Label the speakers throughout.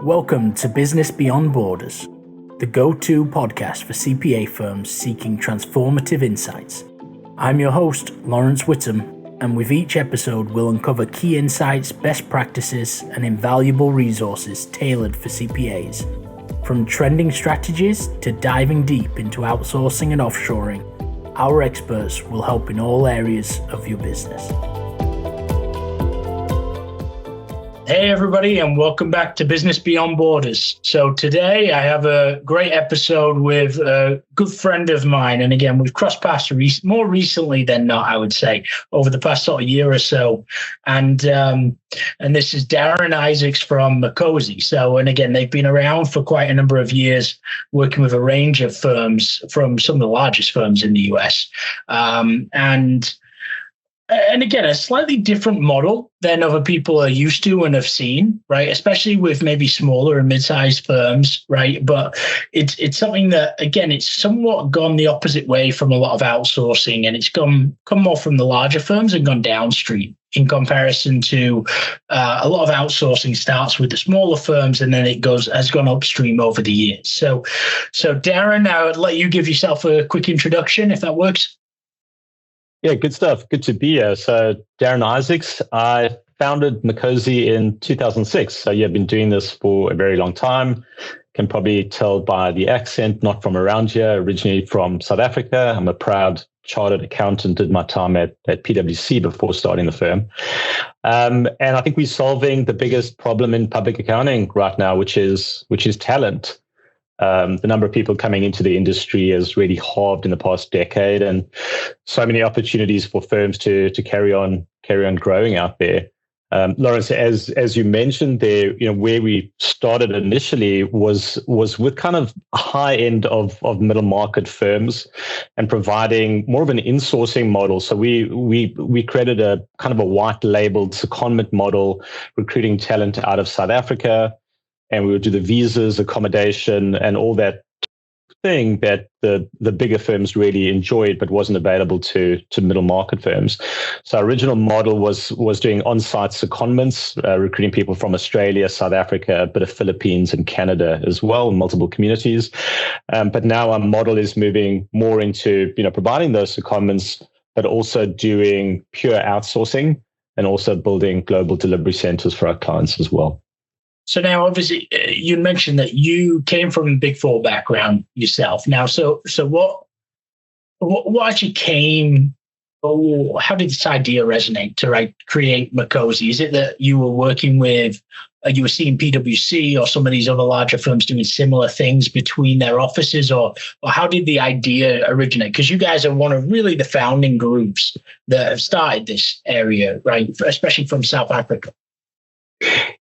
Speaker 1: Welcome to Business Beyond Borders, the go-to podcast for CPA firms seeking transformative insights. I'm your host, Lawrence Whittam, and with each episode we'll uncover key insights, best practices, and invaluable resources tailored for CPAs. From trending strategies to diving deep into outsourcing and offshoring, our experts will help in all areas of your business. Hey everybody, and welcome back to Business Beyond Borders. So today I have a great episode with a good friend of mine. And again, we've crossed paths more recently than not, I would say, over the past sort of year or so. And this is Darren Isaacs from Makosi. So, and again, they've been around for quite a number of years, working with a range of firms from some of the largest firms in the US. And again, a slightly different model than other people are used to and have seen, right? Especially with maybe smaller and mid-sized firms, right? But it's something that, again, it's somewhat gone the opposite way from a lot of outsourcing, and it's come more from the larger firms and gone downstream in comparison to a lot of outsourcing starts with the smaller firms and then has gone upstream over the years. So Darren, I would let you give yourself a quick introduction if that works.
Speaker 2: Yeah, good stuff. Good to be here. So Darren Isaacs, I founded Makosi in 2006. So yeah, I've been doing this for a very long time. Can probably tell by the accent, not from around here, originally from South Africa. I'm a proud chartered accountant, did my time at PwC before starting the firm. And I think we're solving the biggest problem in public accounting right now, which is talent. The number of people coming into the industry has really halved in the past decade, and so many opportunities for firms to carry on growing out there. Lawrence, as you mentioned there, where we started initially was with kind of high end of middle market firms and providing more of an insourcing model. So we created a kind of a white labeled secondment model, recruiting talent out of South Africa. And we would do the visas, accommodation, and all that thing that the bigger firms really enjoyed, but wasn't available to middle market firms. So our original model was doing on-site secondments, recruiting people from Australia, South Africa, a bit of Philippines and Canada as well, multiple communities. But now our model is moving more into providing those secondments, but also doing pure outsourcing and also building global delivery centers for our clients as well.
Speaker 1: So now, obviously, you mentioned that you came from a Big Four background yourself. Now, so what actually came? Or how did this idea resonate to create Makosi? Is it that you were working with, you were seeing PwC or some of these other larger firms doing similar things between their offices, or how did the idea originate? Because you guys are one of really the founding groups that have started this area, right? Especially from South Africa.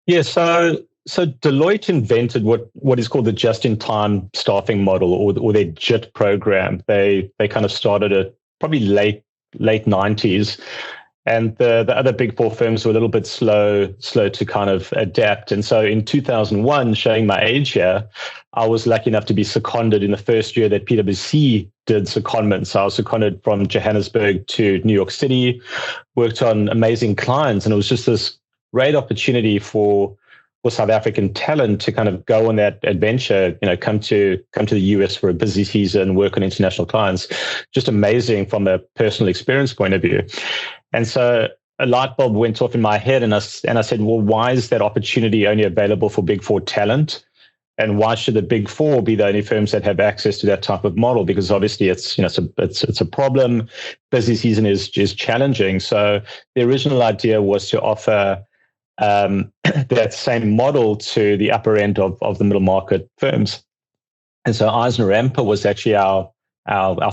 Speaker 2: Yeah, so Deloitte invented what is called the just-in-time staffing model, or their JIT program. They kind of started it probably late 90s, and the other Big Four firms were a little bit slow to kind of adapt. And so in 2001, showing my age here, I was lucky enough to be seconded in the first year that PwC did secondments. So I was seconded from Johannesburg to New York City, worked on amazing clients, and it was just this great opportunity for South African talent to kind of go on that adventure, come to the US for a busy season, work on international clients. Just amazing from a personal experience point of view. And so a light bulb went off in my head, and I said, well, why is that opportunity only available for Big Four talent? And why should the Big Four be the only firms that have access to that type of model? Because obviously it's a problem. Busy season is challenging. So the original idea was to offer that same model to the upper end of the middle market firms. And so Eisner Amper was actually our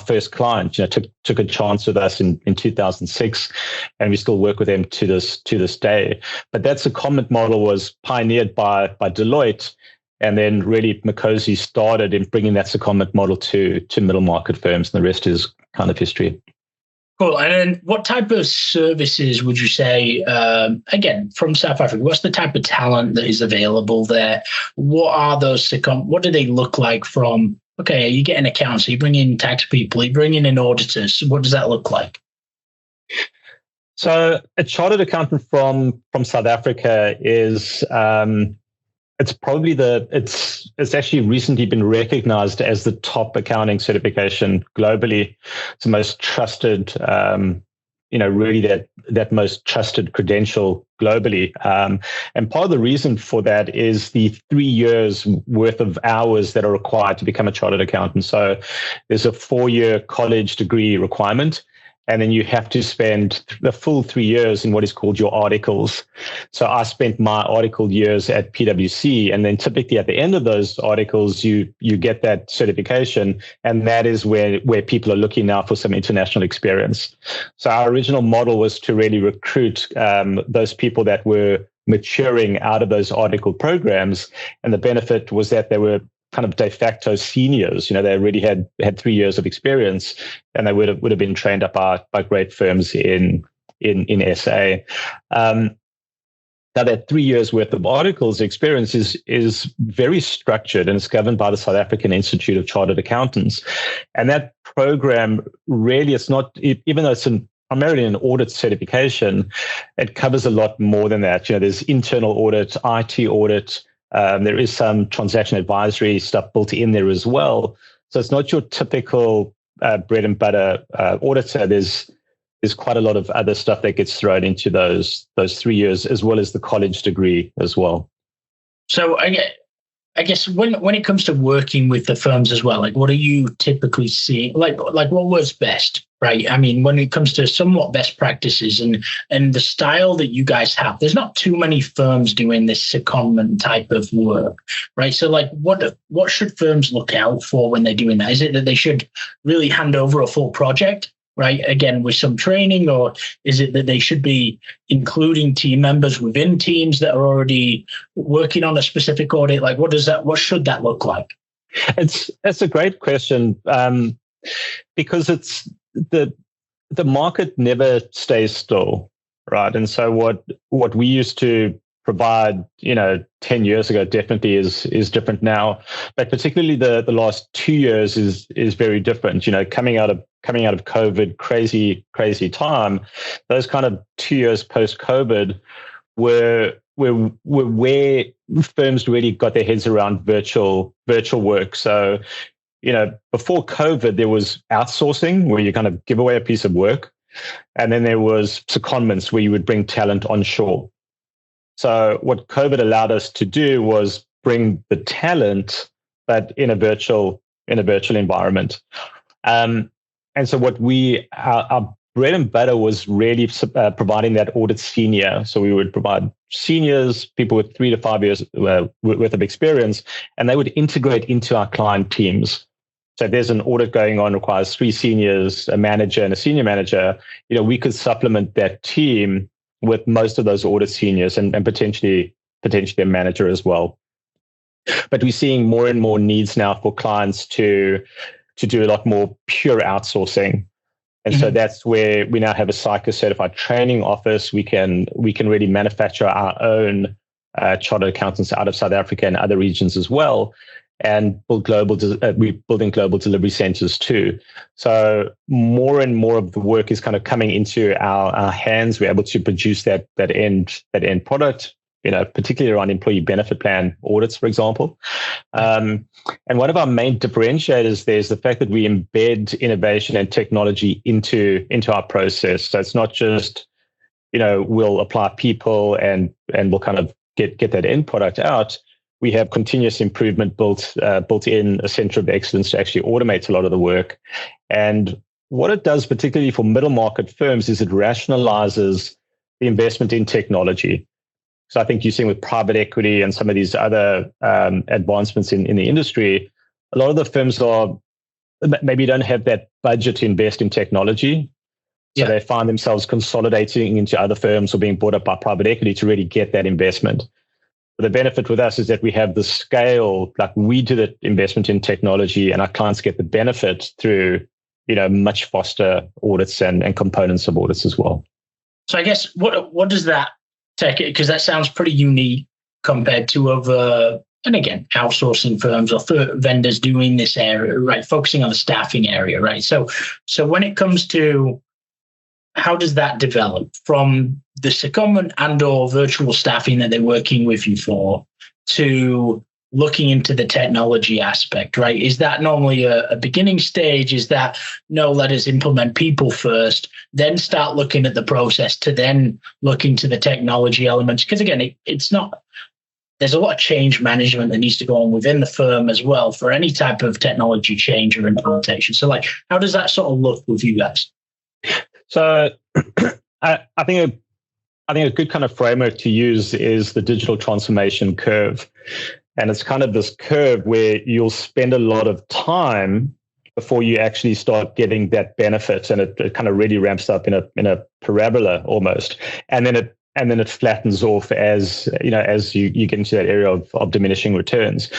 Speaker 2: first client. Took a chance with us in 2006, and we still work with them to this day. But that secondment model was pioneered by Deloitte, and then really Makosi started in bringing that secondment model to middle market firms, and the rest is kind of history.
Speaker 1: Cool. And then what type of services would you say, again, from South Africa, what's the type of talent that is available there? What are those, what do they look like from, okay, you get an accountant, so you bring in tax people, you bring in auditors. What does that look like?
Speaker 2: So a chartered accountant from South Africa is it's probably it's actually recently been recognized as the top accounting certification globally. It's the most trusted, really that most trusted credential globally. And part of the reason for that is the 3 years worth of hours that are required to become a chartered accountant. So there's a 4-year college degree requirement. And then you have to spend the full 3 years in what is called your articles. So I spent my article years at PwC, and then typically at the end of those articles, you get that certification, and that is where people are looking now for some international experience. So our original model was to really recruit those people that were maturing out of those article programs, and the benefit was that they were kind of de facto seniors. They already had 3 years of experience, and they would have been trained up by great firms in SA. Now that 3 years worth of articles experience is very structured, and it's governed by the South African Institute of Chartered Accountants. And that program really, it's not, even though it's primarily an audit certification, it covers a lot more than that. There's internal audit, IT audit. There is some transaction advisory stuff built in there as well. So it's not your typical bread and butter auditor. There's quite a lot of other stuff that gets thrown into those 3 years, as well as the college degree as well.
Speaker 1: So I guess when it comes to working with the firms as well, like what are you typically seeing? Like what works best, right? I mean, when it comes to somewhat best practices and the style that you guys have, there's not too many firms doing this secondment type of work, right? So like what should firms look out for when they're doing that? Is it that they should really hand over a full project, right? Again, with some training, or is it that they should be including team members within teams that are already working on a specific audit? Like, what should that look like?
Speaker 2: That's a great question, because it's the market never stays still, right? And so what we used to provide, 10 years ago definitely is different now, but particularly the last 2 years is very different. Coming out of COVID, crazy time, those kind of 2 years post COVID were where firms really got their heads around virtual work. So, before COVID, there was outsourcing, where you kind of give away a piece of work, and then there was secondments, where you would bring talent onshore. So what COVID allowed us to do was bring the talent, but in a virtual environment. And so our bread and butter was really providing that audit senior. So we would provide seniors, people with 3 to 5 years worth of experience, and they would integrate into our client teams. So if there's an audit going on, requires 3 seniors, a manager and a senior manager, we could supplement that team with most of those audit seniors and potentially a manager as well. But we're seeing more and more needs now for clients to do a lot more pure outsourcing. And so that's where we now have a CICA certified training office. We can really manufacture our own chartered accountants out of South Africa and other regions as well, and we're building global delivery centers too. So more and more of the work is kind of coming into our hands. We're able to produce that end product, particularly around employee benefit plan audits, for example. And one of our main differentiators there is the fact that we embed innovation and technology into our process. So it's not just, we'll apply people and we'll kind of get that end product out. We have continuous improvement built in, a center of excellence to actually automate a lot of the work. And what it does, particularly for middle market firms, is it rationalizes the investment in technology. So I think you're seeing with private equity and some of these other advancements in the industry, a lot of the firms maybe don't have that budget to invest in technology. So they find themselves consolidating into other firms or being bought up by private equity to really get that investment. The benefit with us is that we have the scale, like we do the investment in technology, and our clients get the benefit through, much faster audits and components of audits as well.
Speaker 1: So I guess what does that take? Because that sounds pretty unique compared to other, and again, outsourcing firms or vendors doing this area, right? Focusing on the staffing area, right? So when it comes to how does that develop from the secondment and or virtual staffing that they're working with you for to looking into the technology aspect, right? Is that normally a beginning stage? Is that, no, let us implement people first, then start looking at the process to then look into the technology elements? Because again, it's not, there's a lot of change management that needs to go on within the firm as well for any type of technology change or implementation. So like, how does that sort of look with you guys?
Speaker 2: So I think a good kind of framework to use is the digital transformation curve. And it's kind of this curve where you'll spend a lot of time before you actually start getting that benefit. And it kind of really ramps up in a parabola almost. And then it flattens off as you get into that area of diminishing returns.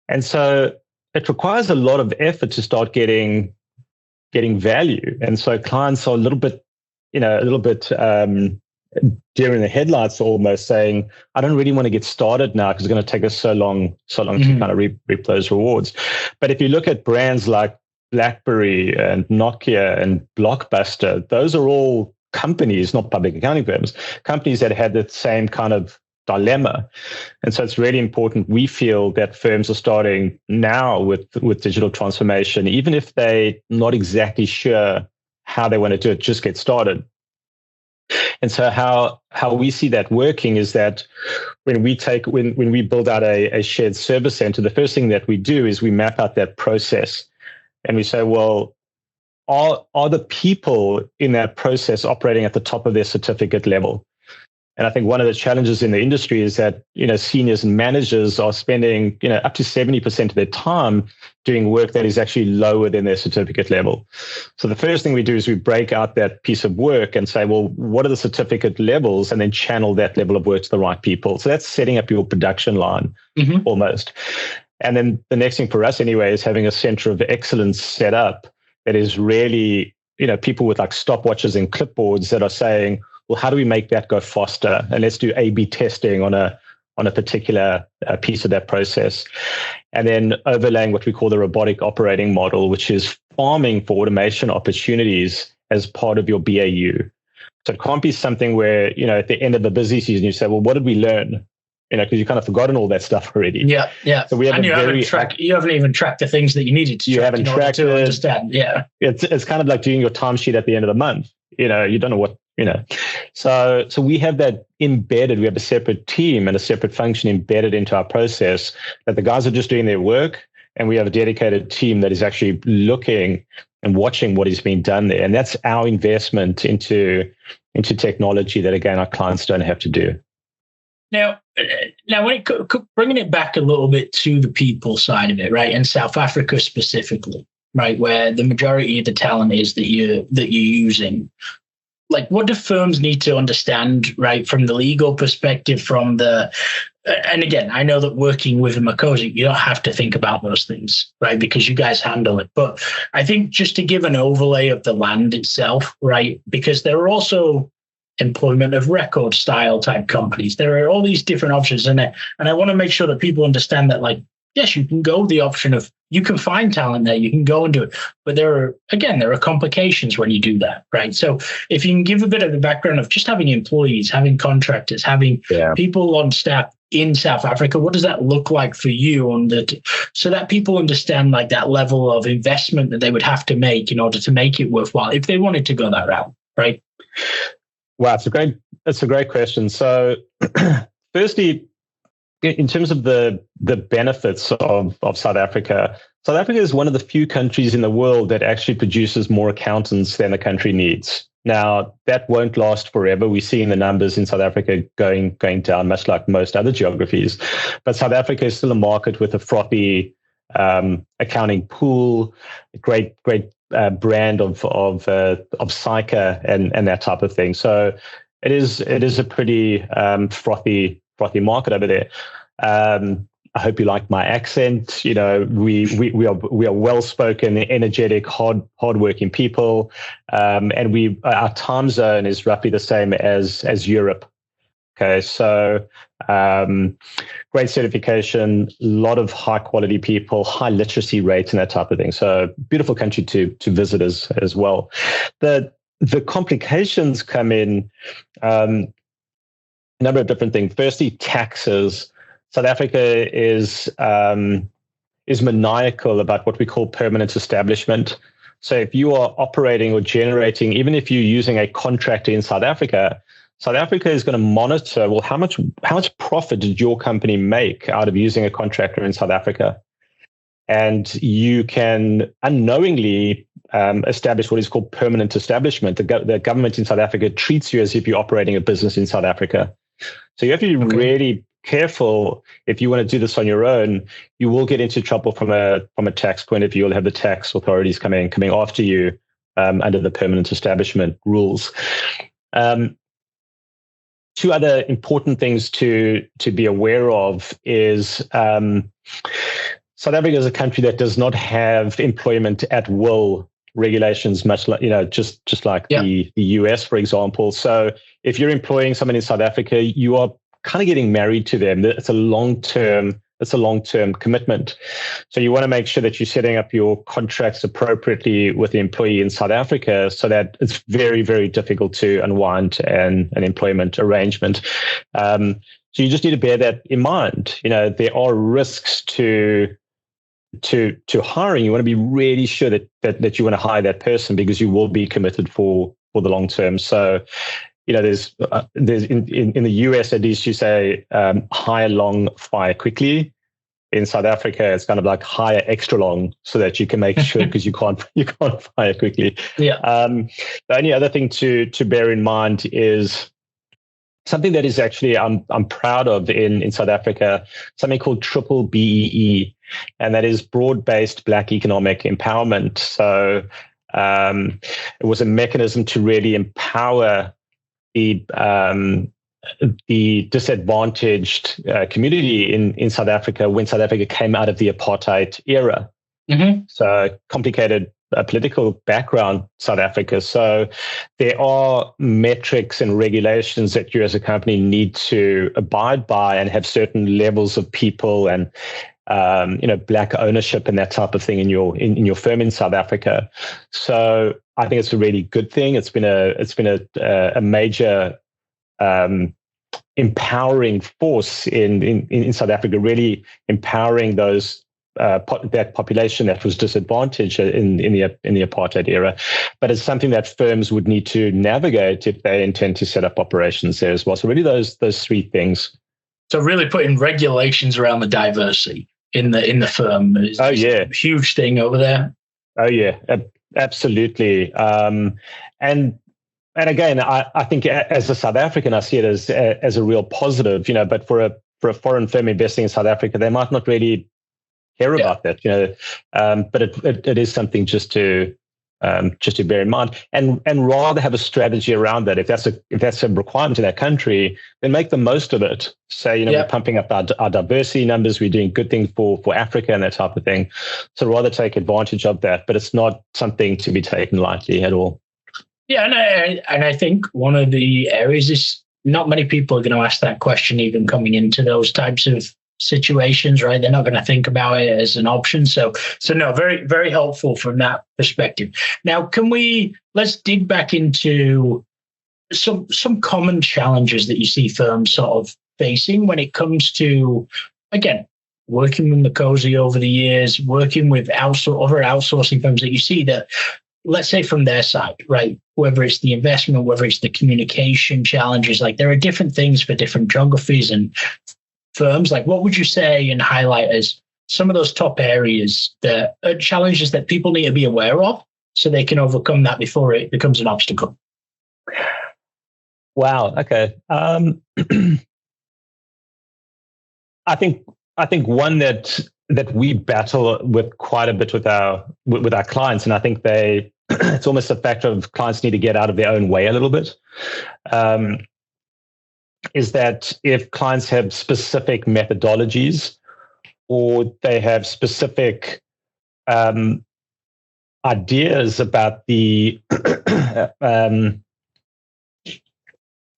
Speaker 2: And so it requires a lot of effort to start getting value. And so clients are a little bit during the headlights, almost saying, I don't really want to get started now because it's going to take us so long to kind of reap those rewards. But if you look at brands like BlackBerry and Nokia and Blockbuster, those are all companies, not public accounting firms, companies that had the same kind of dilemma. And so it's really important, we feel, that firms are starting now with digital transformation, even if they're not exactly sure how they want to do it, just get started. And so how we see that working is that when we build out a shared service center, the first thing that we do is we map out that process and we say, well, are the people in that process operating at the top of their certificate level? And I think one of the challenges in the industry is that, seniors and managers are spending, up to 70% of their time doing work that is actually lower than their certificate level. So the first thing we do is we break out that piece of work and say, well, what are the certificate levels? And then channel that level of work to the right people. So that's setting up your production line almost. And then the next thing for us anyway is having a center of excellence set up that is really, people with like stopwatches and clipboards that are saying, well, how do we make that go faster? And let's do A/B testing on a particular piece of that process. And then overlaying what we call the robotic operating model, which is farming for automation opportunities as part of your BAU. So it can't be something where, at the end of the busy season, you say, well, what did we learn? Because you've kind of forgotten all that stuff already.
Speaker 1: Yeah.
Speaker 2: So we have
Speaker 1: you haven't even tracked the things that you needed to track in order to understand. Yeah.
Speaker 2: It's kind of like doing your timesheet at the end of the month. You don't know what, So we have that embedded. We have a separate team and a separate function embedded into our process that the guys are just doing their work. And we have a dedicated team that is actually looking and watching what is being done there. And that's our investment into technology that, again, our clients don't have to do.
Speaker 1: Now, when bringing it back a little bit to the people side of it, right, and South Africa specifically, right, where the majority of the talent is that you're using, like, what do firms need to understand, right, from the legal perspective, from the, and again, I know that working with a Makosi, you don't have to think about those things, right, because you guys handle it. But I think just to give an overlay of the land itself, right, because there are also employment of record style type companies. There are all these different options in it. And I want to make sure that people understand that, like, yes, you can go the option of, you can find talent there, you can go and do it. But there are complications when you do that, right? So if you can give a bit of the background of just having employees, having contractors, having people on staff in South Africa, what does that look like for you so that people understand like that level of investment that they would have to make in order to make it worthwhile if they wanted to go that route, right?
Speaker 2: Wow, that's a great question. So firstly, in terms of the benefits of South Africa is one of the few countries in the world that actually produces more accountants than the country needs. Now, that won't last forever. We're seeing the numbers in South Africa going down, much like most other geographies. But South Africa is still a market with a frothy accounting pool, great brand of Psycha and that type of thing. So it is a pretty frothy market over there. I hope you like my accent. We are well spoken, energetic, hardworking people, and our time zone is roughly the same as Europe. Okay, so great certification, a lot of high quality people, high literacy rates, and that type of thing. So beautiful country to visit as well. The the complications come in a number of different things. Firstly, taxes. South Africa is maniacal about what we call permanent establishment. So if you are operating or generating, even if you're using a contractor in South Africa is going to monitor, well, how much profit did your company make out of using a contractor in South Africa? And you can unknowingly establish what is called permanent establishment. The government in South Africa treats you as if you're operating a business in South Africa. So you have to be really careful. If you want to do this on your own, you will get into trouble from a tax point of view. You'll have the tax authorities coming after you under the permanent establishment rules. Two other important things to be aware of is South Africa is a country that does not have employment at will regulations, much like, just like the US, for example. So if you're employing someone in South Africa, you are kind of getting married to them. It's a long-term commitment. So you want to make sure that you're setting up your contracts appropriately with the employee in South Africa so that it's very, very difficult to unwind an employment arrangement. So you just need to bear that in mind. There are risks to hiring. You want to be really sure that you want to hire that person because you will be committed for the long term. So, there's in the US, at least you say hire long, fire quickly. In South Africa, it's kind of like hire extra long so that you can make sure because you can't fire quickly.
Speaker 1: Yeah.
Speaker 2: The only other thing to bear in mind is something that is actually I'm proud of in South Africa, something called triple BEE, and that is broad-based Black economic empowerment. So it was a mechanism to really empower the disadvantaged community in South Africa when South Africa came out of the apartheid era. Mm-hmm. So complicated political background, South Africa. So there are metrics and regulations that you as a company need to abide by and have certain levels of people and Black ownership and that type of thing in your firm in South Africa. So I think it's a really good thing. It's been a major empowering force in South Africa, really empowering those that population that was disadvantaged in the apartheid era. But it's something that firms would need to navigate if they intend to set up operations there as well. So really those three things.
Speaker 1: So really putting regulations around the diversity in the firm is a huge thing over there.
Speaker 2: Oh yeah, absolutely. And again, I think as a South African, I see it as a real positive, but for a foreign firm investing in South Africa, they might not really care about that, but it is something just to bear in mind and rather have a strategy around that. If that's a requirement in that country, then make the most of it. Say, we're pumping up our diversity numbers, we're doing good things for Africa and that type of thing. So rather take advantage of that, but it's not something to be taken lightly at all.
Speaker 1: Yeah, and I think one of the areas is not many people are going to ask that question even coming into those types of situations, right? They're not going to think about it as an option. So no, very, very helpful from that perspective. Now, let's dig back into some common challenges that you see firms sort of facing when it comes to, again, working with Makosi over the years, working with other outsourcing firms that you see that, let's say from their side, right? Whether it's the investment, whether it's the communication challenges, like there are different things for different geographies and firms. Like what would you say and highlight as some of those top areas that are challenges that people need to be aware of so they can overcome that before it becomes an obstacle?
Speaker 2: Wow. Okay. I think one that we battle with quite a bit with our clients, and I think it's almost a factor of clients need to get out of their own way a little bit, is that if clients have specific methodologies or they have specific ideas about the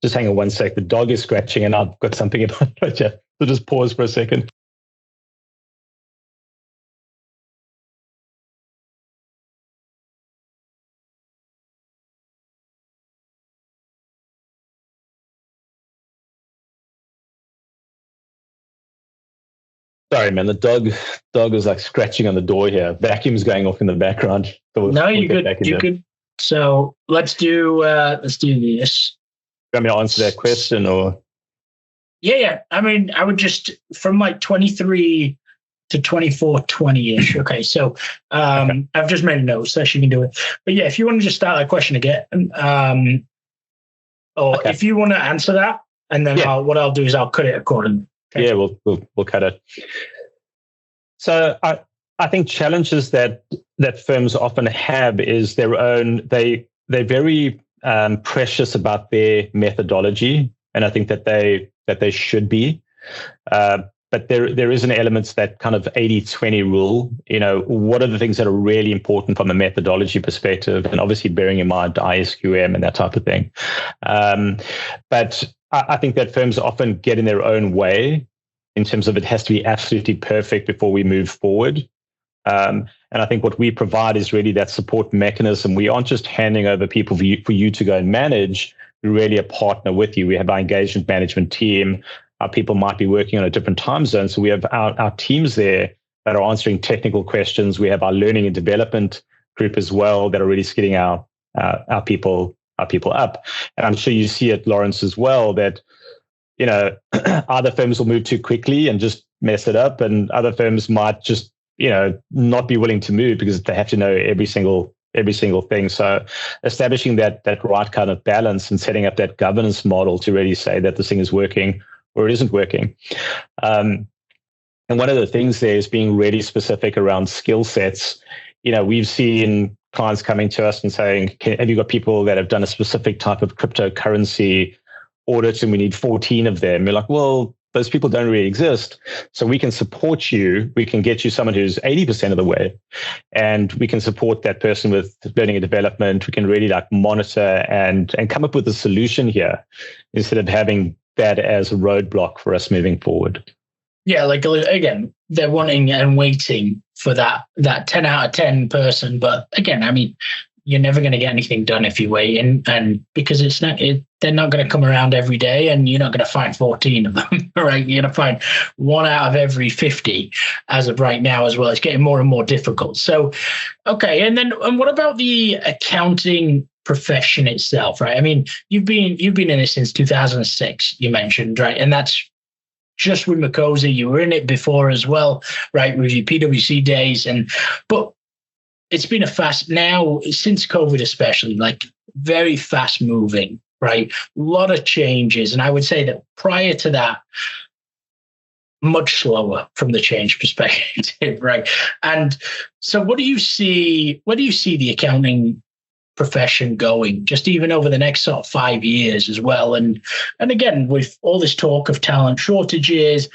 Speaker 2: just hang on one sec. The dog is scratching and I've got something in my throat. So just pause for a second. Sorry, man. The dog is like scratching on the door here. Vacuum's going off in the background. So
Speaker 1: No, you good. You good. So let's do this.
Speaker 2: You want me to answer that question or?
Speaker 1: Yeah. I mean, I would just from like 23 to 24, 20-ish. Okay. So okay. I've just made a note so she can do it. But yeah, if you want to just start that question again, or okay. If you want to answer that, and then what I'll do is I'll cut it accordingly.
Speaker 2: Okay. Yeah, we'll cut it. So I think challenges that firms often have is their own. They're very precious about their methodology, and I think that they should be. But there is an element to that kind of 80-20 rule. What are the things that are really important from a methodology perspective, and obviously bearing in mind ISQM and that type of thing. But I think that firms often get in their own way in terms of it has to be absolutely perfect before we move forward. And I think what we provide is really that support mechanism. We aren't just handing over people for you to go and manage. We're really a partner with you. We have our engagement management team. Our people might be working on a different time zone. So we have our teams there that are answering technical questions. We have our learning and development group as well that are really skilling our people up. And I'm sure you see it, Lawrence, as well, that other firms will move too quickly and just mess it up, and other firms might just not be willing to move because they have to know every single thing. So establishing that right kind of balance and setting up that governance model to really say that this thing is working or it isn't working. And one of the things there is being really specific around skill sets. We've seen clients coming to us and saying, have you got people that have done a specific type of cryptocurrency audit and we need 14 of them? We're like, well, those people don't really exist. So we can support you. We can get you someone who's 80% of the way, and we can support that person with learning and development. We can really monitor and come up with a solution here instead of having that as a roadblock for us moving forward.
Speaker 1: Yeah, again, they're wanting and waiting for that 10 out of 10 person. But again, I mean, you're never going to get anything done if you wait, and because they're not going to come around every day, and you're not going to find 14 of them, right? You're going to find 1 out of every 50 as of right now as well. It's getting more and more difficult. So, okay, and what about the accounting profession itself, right? I mean, you've been in it since 2006, you mentioned, right? And that's just with Makosi. You were in it before as well, right? With your PwC days, but it's been now since COVID, especially, very fast moving, right? A lot of changes. And I would say that prior to that, much slower from the change perspective, right? And so where do you see the accounting profession going, just even over the next sort of 5 years as well? And again, with all this talk of talent shortages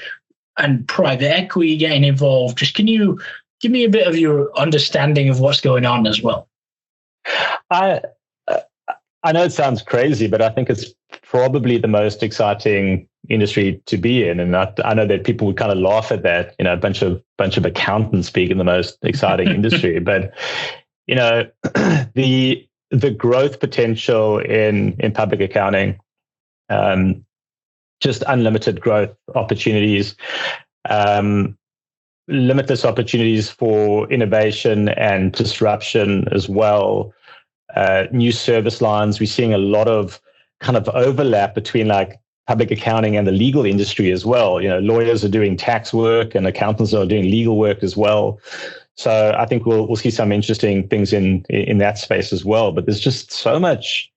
Speaker 1: and private equity getting involved, just can you give me a bit of your understanding of what's going on as well?
Speaker 2: I know it sounds crazy, but I think it's probably the most exciting industry to be in. And I know that people would kind of laugh at that, a bunch of accountants being in the most exciting industry. But, the growth potential in public accounting, just unlimited growth opportunities, limitless opportunities for innovation and disruption as well. New service lines. We're seeing a lot of kind of overlap between public accounting and the legal industry as well. Lawyers are doing tax work and accountants are doing legal work as well. So I think we'll see some interesting things in that space as well. But there's just so much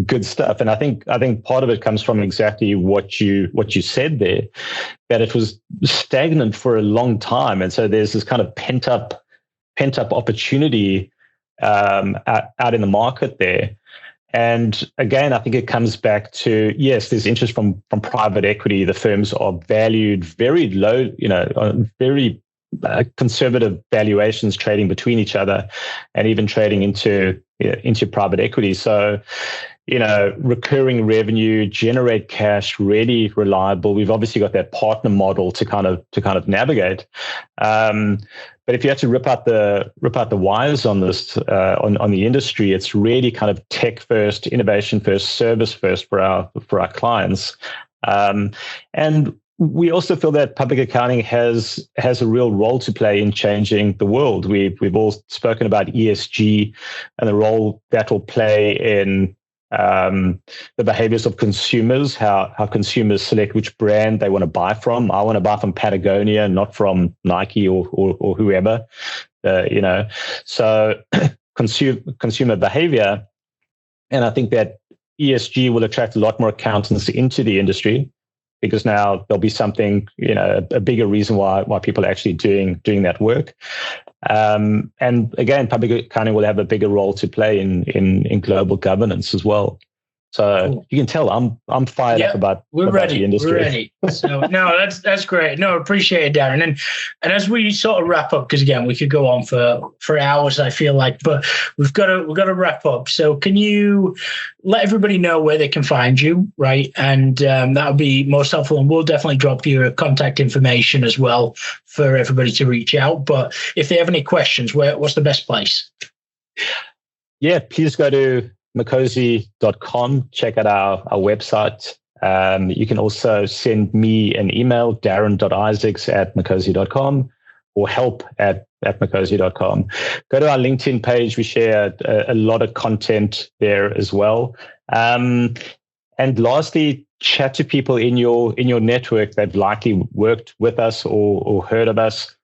Speaker 2: good stuff, and I think part of it comes from exactly what you said there, that it was stagnant for a long time, and so there's this kind of pent up opportunity out in the market there. And again, I think it comes back to, yes, there's interest from private equity. The firms are valued very low, very conservative valuations, trading between each other and even trading into private equity. So, recurring revenue, generate cash, really reliable. We've obviously got that partner model to kind of navigate. But if you have to rip out the wires on this, on the industry, it's really kind of tech first, innovation first, service first for our clients. And we also feel that public accounting has a real role to play in changing the world. We've all spoken about ESG and the role that will play in the behaviors of consumers, how consumers select which brand they want to buy from. I want to buy from Patagonia, not from Nike or whoever, So consumer behavior. And I think that ESG will attract a lot more accountants into the industry, because now there'll be something, a bigger reason why people are actually doing that work. And again, public accounting will have a bigger role to play in global governance as well. So cool. You can tell I'm fired up about the industry.
Speaker 1: We're ready. So no, that's great. No, appreciate it, Darren. And as we sort of wrap up, because again, we could go on for hours, I feel like, but we've got to wrap up. So can you let everybody know where they can find you, right? And that would be most helpful. And we'll definitely drop your contact information as well for everybody to reach out. But if they have any questions, what's the best place?
Speaker 2: Yeah, please go to Makosi.com. Check out our website. You can also send me an email, darren.isaacs@makosi.com, or help@makosi.com. Go to our LinkedIn page. We share a lot of content there as well. And lastly, chat to people in your network that likely worked with us or heard of us.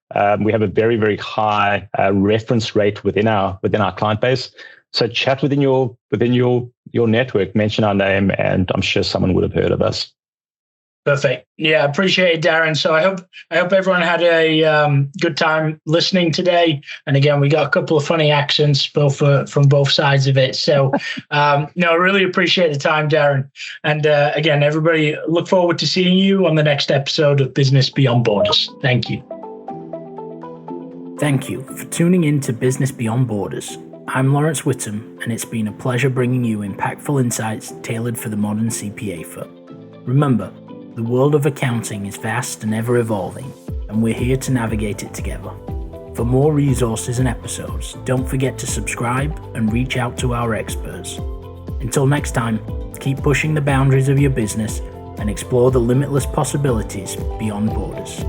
Speaker 2: We have a very, very high reference rate within our client base. So chat within your network, mention our name, and I'm sure someone would have heard of us.
Speaker 1: Perfect. Yeah, appreciate it, Darren. So I hope everyone had a good time listening today. And again, we got a couple of funny accents from both sides of it. So I really appreciate the time, Darren. And again, everybody, look forward to seeing you on the next episode of Business Beyond Borders. Thank you. Thank you for tuning in to Business Beyond Borders. I'm Lawrence Whittam, and it's been a pleasure bringing you impactful insights tailored for the modern CPA firm. Remember, the world of accounting is vast and ever evolving, and we're here to navigate it together. For more resources and episodes, don't forget to subscribe and reach out to our experts. Until next time, keep pushing the boundaries of your business and explore the limitless possibilities beyond borders.